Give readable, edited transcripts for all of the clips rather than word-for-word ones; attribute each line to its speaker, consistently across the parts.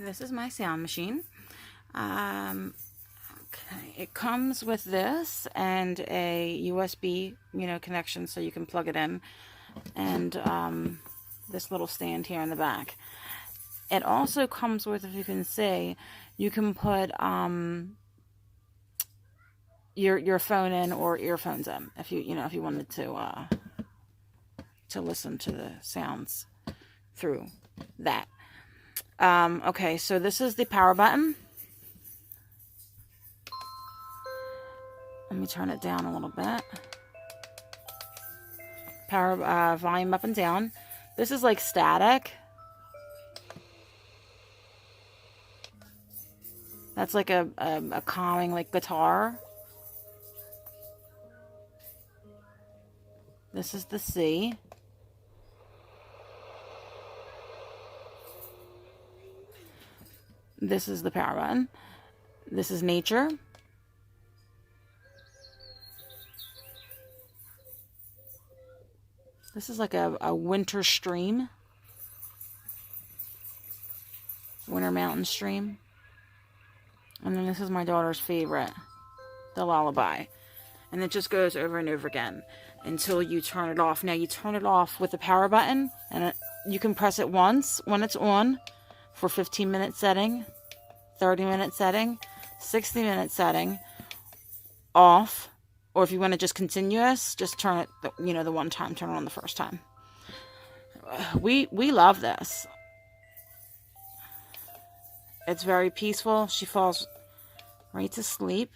Speaker 1: This is my sound machine. Okay, it comes with this and a USB, connection so you can plug it in, and this little stand here in the back. It also comes with, if you can see, you can put your phone in or earphones in if you wanted to listen to the sounds through that. Okay, so this is the power button. Let me turn it down a little bit. Power volume up and down. This is like static. That's like a calming like guitar. This is the C. This is the power button. This is nature. This is like a winter stream. Winter mountain stream. And then this is my daughter's favorite, the lullaby. And it just goes over and over again until you turn it off. Now you turn it off with the power button, and you can press it once when it's on for 15-minute setting, 30-minute setting, 60-minute setting, off. Or if you want to just continuous, just turn it, the one time, turn it on the first time. We love this. It's very peaceful. She falls right to sleep.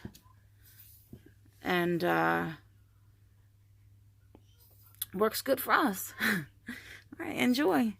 Speaker 1: And works good for us. All right, enjoy.